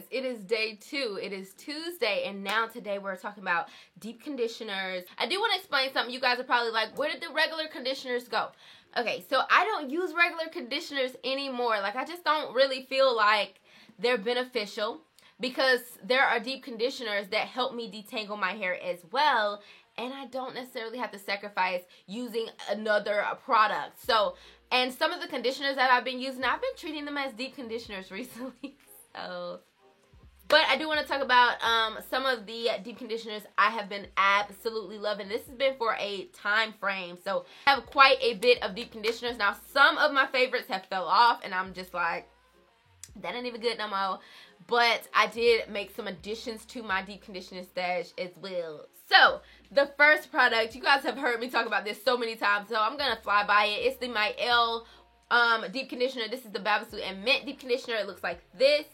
guys, it is day 2. It is Tuesday, and now today we're talking about deep conditioners. I do want to explain something. You guys are probably like, where did the regular conditioners go? Okay, so I don't use regular conditioners anymore. Like, I just don't really feel like they're beneficial because there are deep conditioners that help me detangle my hair as well, and I don't necessarily have to sacrifice using another product. So, and some of the conditioners that I've been using, I've been treating them as deep conditioners recently. So, but I do want to talk about some of the deep conditioners I have been absolutely loving. This has been for a time frame, so I have quite a bit of deep conditioners. Now, some of my favorites have fell off, and I'm just like, that ain't even good no more. But I did make some additions to my deep conditioner stash as well. So, the first product, you guys have heard me talk about this so many times, so I'm going to fly by it. It's the Mielle deep conditioner. This is the Babasu and Mint deep conditioner. It looks like this.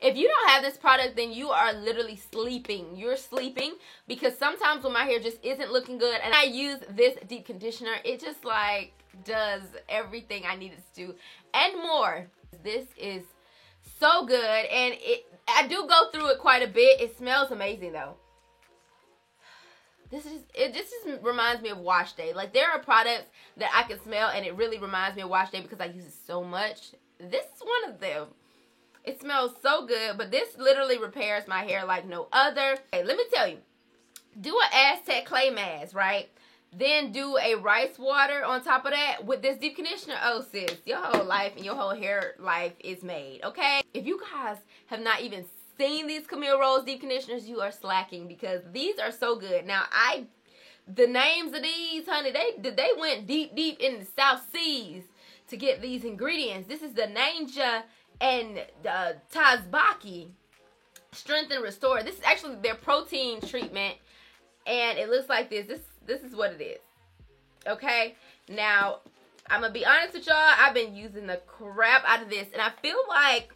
If you don't have this product, then you are literally sleeping. You're sleeping, because sometimes when my hair just isn't looking good and I use this deep conditioner, it just like does everything I need it to do and more. This is so good, and I do go through it quite a bit. It smells amazing though. It just reminds me of wash day. Like, there are products that I can smell and it really reminds me of wash day because I use it so much. This is one of them. It smells so good, but this literally repairs my hair like no other. Okay, let me tell you. Do an Aztec clay mask, right? Then do a rice water on top of that with this deep conditioner. Oh, sis, your whole life and your whole hair life is made, okay? If you guys have not even seen these Camille Rose deep conditioners, you are slacking, because these are so good. Now, the names of these, honey, they went deep in the South Seas to get these ingredients. This is the Ninja and the Tazbaki Strength and Restore. This is actually their protein treatment, and it looks like this. This is what it is. Okay? Now, I'm going to be honest with y'all. I've been using the crap out of this, and I feel like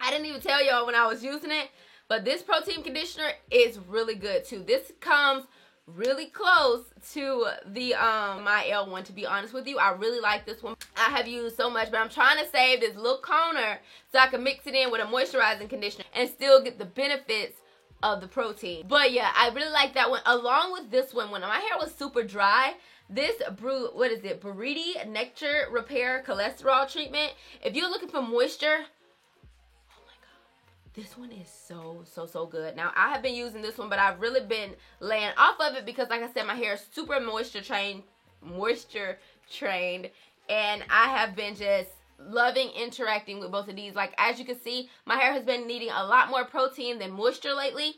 I didn't even tell y'all when I was using it, but this protein conditioner is really good too. This comes really close to the Mielle one, to be honest with you. I really like this one. I have used so much, but I'm trying to save this little corner so I can mix it in with a moisturizing conditioner and still get the benefits of the protein. But yeah, I really like that one. Along with this one, when my hair was super dry, this Buriti Nectar Repair Cholesterol Treatment. If you're looking for moisture, this one is so good. Now, I have been using this one, but I've really been laying off of it because, like I said, my hair is super moisture trained, and I have been just loving interacting with both of these. Like, as you can see, my hair has been needing a lot more protein than moisture lately,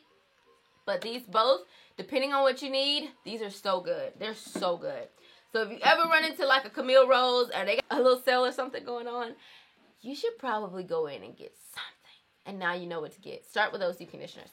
but these both, depending on what you need, these are so good. They're so good. So if you ever run into like a Camille Rose or they got a little sale or something going on, you should probably go in and get something. And now you know what to get. Start with those deep conditioners.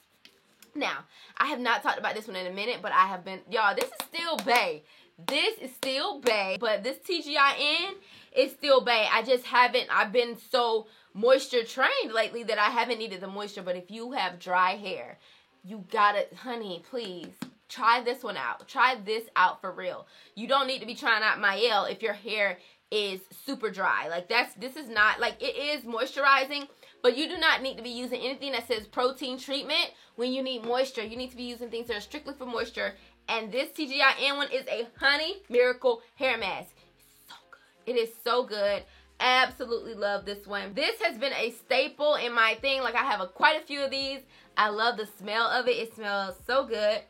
Now, I have not talked about this one in a minute, but I have been, y'all, this is still bae. This is still bae, but this TGIN is still bae. I've been so moisture trained lately that I haven't needed the moisture. But if you have dry hair, you gotta, honey, please, try this one out. Try this out for real. You don't need to be trying out Mielle if your hair is super dry. Like, this is not, like, it is moisturizing, but you do not need to be using anything that says protein treatment when you need moisture. You need to be using things that are strictly for moisture. And this TGIN one is a Honey Miracle Hair Mask. It's so good. It is so good. Absolutely love this one. This has been a staple in my thing. Like, I have quite a few of these. I love the smell of it. It smells so good.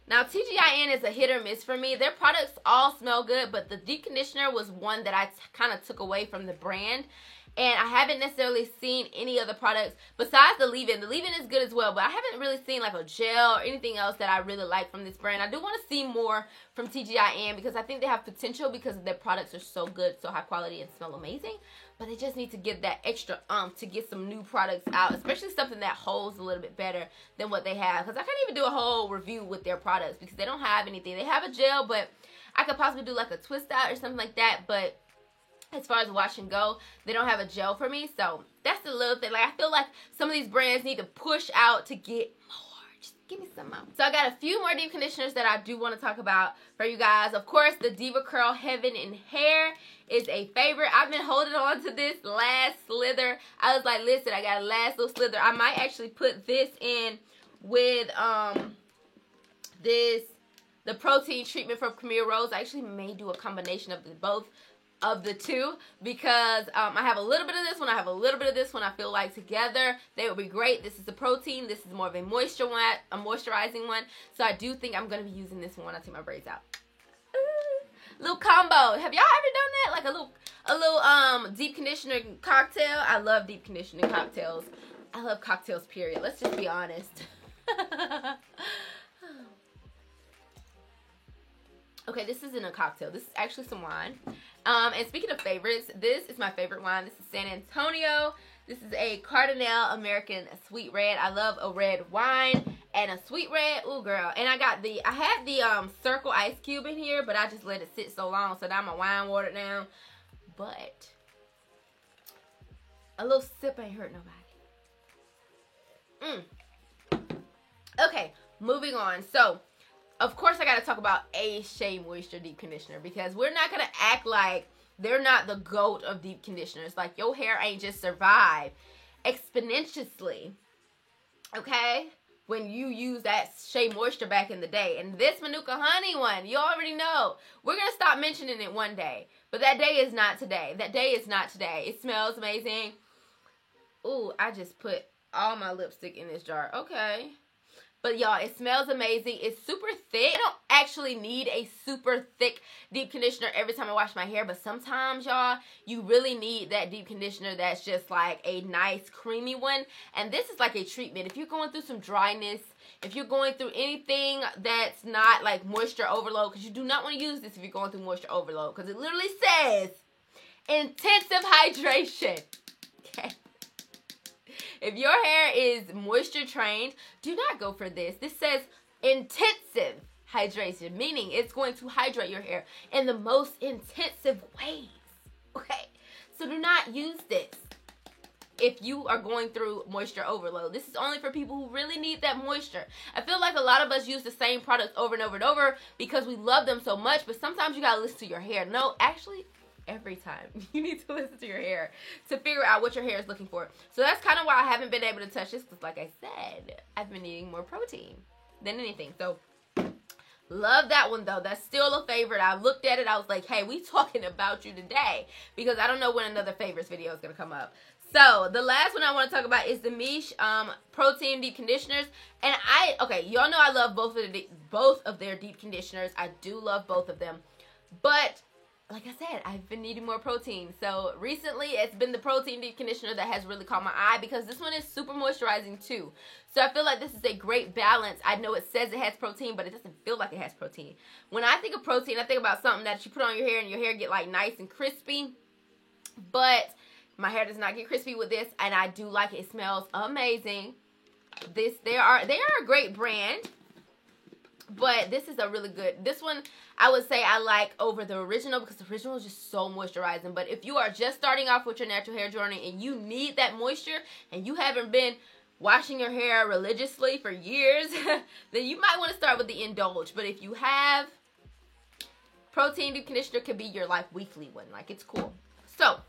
Now, TGIN is a hit or miss for me. Their products all smell good, but the deep conditioner was one that I kind of took away from the brand. And I haven't necessarily seen any other products besides the leave-in. The leave-in is good as well, but I haven't really seen like a gel or anything else that I really like from this brand. I do want to see more from TGIN because I think they have potential because their products are so good, so high quality, and smell amazing. But they just need to get that extra to get some new products out, especially something that holds a little bit better than what they have. Because I can't even do a whole review with their products because they don't have anything. They have a gel, but I could possibly do like a twist out or something like that, but as far as wash and go, they don't have a gel for me. So that's the little thing. Like, I feel like some of these brands need to push out to get more Just give me some more. So I got a few more deep conditioners that I do want to talk about for you guys. Of course, the DevaCurl Heaven in Hair is a favorite. I've been holding on to this last slither. I was like, listen, I got a last little slither. I might actually put this in with the protein treatment from Camille Rose. I actually may do a combination of both of the two, because I have a little bit of this one, I have a little bit of this one. I feel like together they would be great. This is the protein, this is more of a moisture one, a moisturizing one. So I do think I'm going to be using this one when I take my braids out. Little combo. Have y'all ever done that? Like a little deep conditioner cocktail? I love deep conditioning cocktails. I love cocktails, period. Let's just be honest. Okay, this isn't a cocktail. This is actually some wine. And speaking of favorites, this is my favorite wine. This is San Antonio. This is a Cardinal American Sweet Red. I love a red wine and a sweet red. Ooh, girl. And I had the Circle Ice Cube in here, but I just let it sit so long, so now my wine watered down. But a little sip ain't hurt nobody. Okay, moving on. So, of course, I got to talk about a Shea Moisture Deep Conditioner, because we're not going to act like they're not the GOAT of deep conditioners. Like, your hair ain't just survived exponentially, okay, when you use that Shea Moisture back in the day. And this Manuka Honey one, you already know. We're going to stop mentioning it one day. But that day is not today. That day is not today. It smells amazing. Ooh, I just put all my lipstick in this jar. Okay. But y'all, it smells amazing. It's super thick. I don't actually need a super thick deep conditioner every time I wash my hair. But sometimes, y'all, you really need that deep conditioner that's just like a nice creamy one. And this is like a treatment. If you're going through some dryness, if you're going through anything that's not like moisture overload, because you do not want to use this if you're going through moisture overload. Because it literally says intensive hydration. Okay. If your hair is moisture trained, do not go for this. This says intensive hydration, meaning it's going to hydrate your hair in the most intensive ways. Okay, so do not use this if you are going through moisture overload. This is only for people who really need that moisture. I feel like a lot of us use the same products over and over and over because we love them so much, but sometimes you gotta listen to your hair. No, actually, every time you need to listen to your hair to figure out what your hair is looking for. So that's kind of why I haven't been able to touch this, because like I said, I've been needing more protein than anything. So love that one though. That's still a favorite. I looked at it, I was like, hey, we talking about you today, because I don't know when another favorites video is gonna come up. So the last one I want to talk about is the Miche protein deep conditioners. And okay, y'all know I love both of their deep conditioners. I do love both of them, but like I said, I've been needing more protein. So recently, it's been the protein deep conditioner that has really caught my eye, because this one is super moisturizing too. So I feel like this is a great balance. I know it says it has protein, but it doesn't feel like it has protein. When I think of protein, I think about something that you put on your hair and your hair get like nice and crispy. But my hair does not get crispy with this, and I do like it. It smells amazing. They are a great brand. But this is a really good, this one I would say I like over the original, because the original is just so moisturizing. But if you are just starting off with your natural hair journey and you need that moisture and you haven't been washing your hair religiously for years, then you might want to start with the Indulge. But if you have, protein deep conditioner could be your like weekly one. Like, it's cool. So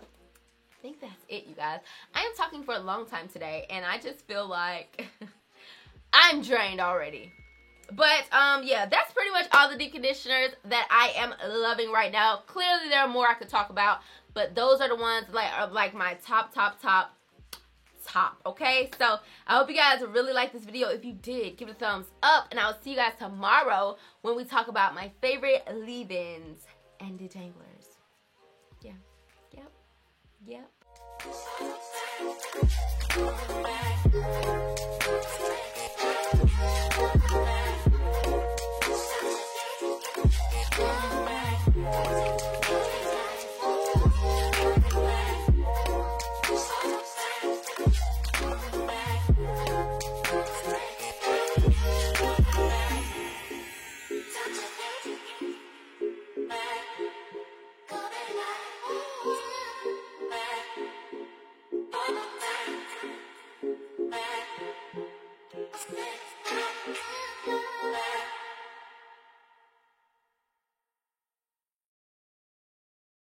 I think that's it, you guys. I am talking for a long time today, and I just feel like I'm drained already. But, yeah, that's pretty much all the deep conditioners that I am loving right now. Clearly, there are more I could talk about, but those are the ones like my top, okay? So, I hope you guys really liked this video. If you did, give it a thumbs up, and I'll see you guys tomorrow when we talk about my favorite leave-ins and detanglers. Yeah. Yep.